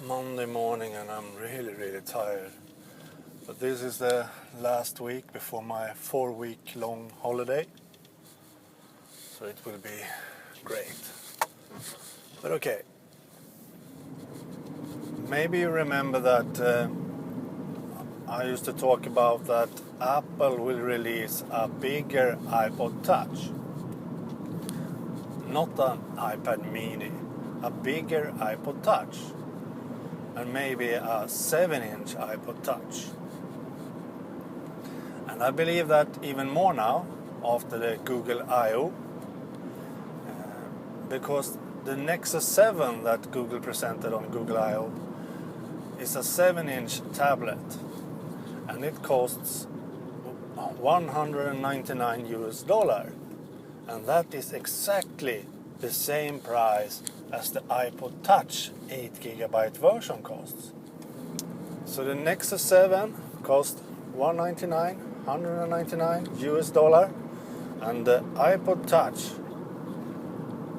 Monday morning and I'm really tired. But this is the last week before my 4-week long holiday. So it will be great. But okay. Maybe you remember that I used to talk about that Apple will release a bigger iPod Touch. Not an iPad mini, a bigger iPod Touch. And maybe a 7-inch iPod Touch. And I believe that even more now after the Google I.O. Because the Nexus 7 that Google presented on Google I.O. is a 7-inch tablet and it costs $199 and that is exactly the same price as the iPod Touch 8GB version costs. So the Nexus 7 cost $199 and the iPod Touch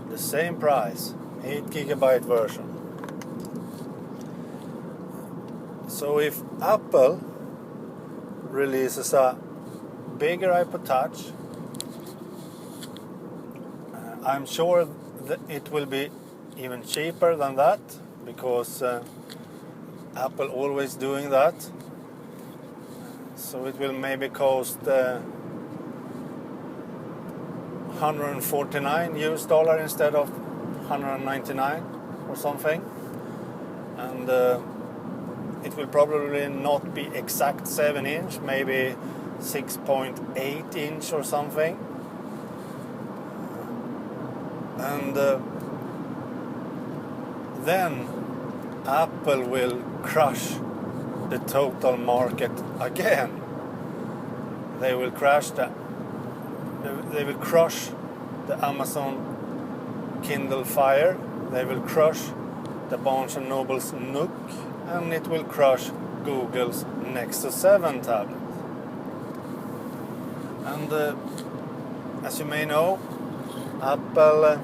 the same price, 8GB version. So if Apple releases a bigger iPod Touch, I'm sure that it will be even cheaper than that because Apple always doing that. So it will maybe cost $149 instead of $199 or something. And it will probably not be exact 7-inch, maybe 6.8 inch or something. And then Apple will crush the total market again. They will crush the Amazon Kindle Fire. They will crush the Barnes & Noble's Nook, and it will crush Google's Nexus 7 tablet. And as you may know, Apple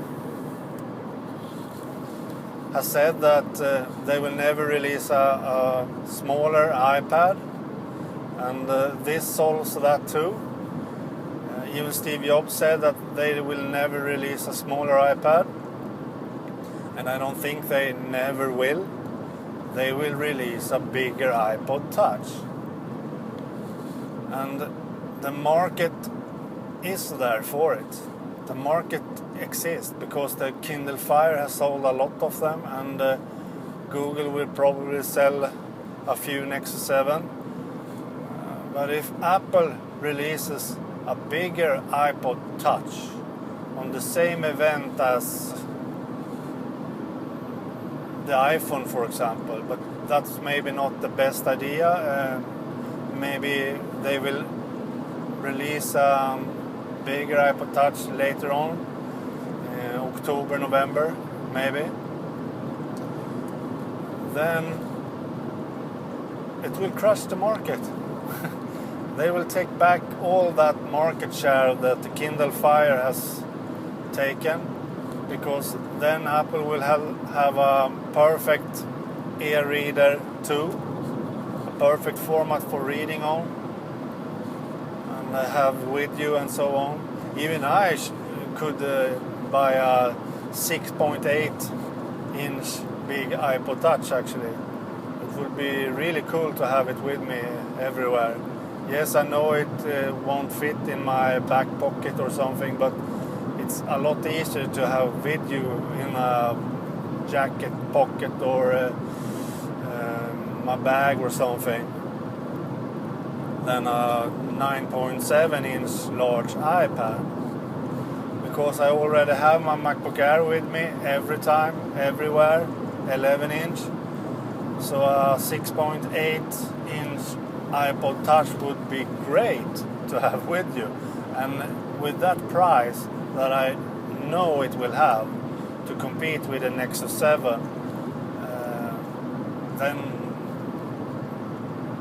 has said that they will never release a smaller iPad, and this solves that too. Even Steve Jobs said that they will never release a smaller iPad, and I don't think they never will. They will release a bigger iPod Touch, and the market is there for it. The market exists because the Kindle Fire has sold a lot of them, and Google will probably sell a few Nexus 7. But if Apple releases a bigger iPod Touch on the same event as the iPhone, for example, but that's maybe not the best idea. Maybe they will release bigger iPod Touch later on, October, November, maybe. Then it will crush the market. They will take back all that market share that the Kindle Fire has taken, because then Apple will have a perfect e-reader too, a perfect format for reading on, and have video and so on. Even I could buy a 6.8 inch big iPod Touch actually. It would be really cool to have it with me everywhere. Yes, I know it won't fit in my back pocket or something, but it's a lot easier to have video in a jacket pocket or my bag or something than a 9.7 inch large iPad. Because I already have my MacBook Air with me every time, everywhere, 11 inch. So a 6.8 inch iPod Touch would be great to have with you. And with that price that I know it will have to compete with the Nexus 7, then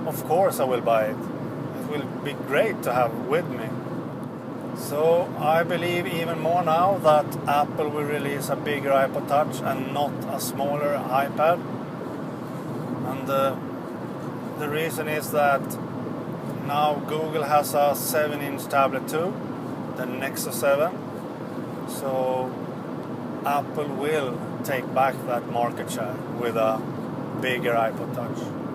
of course I will buy it. It will be great to have with me. So I believe even more now that Apple will release a bigger iPod Touch and not a smaller iPad. And the reason is that now Google has a 7-inch tablet too, the Nexus 7. So Apple will take back that market share with a bigger iPod Touch.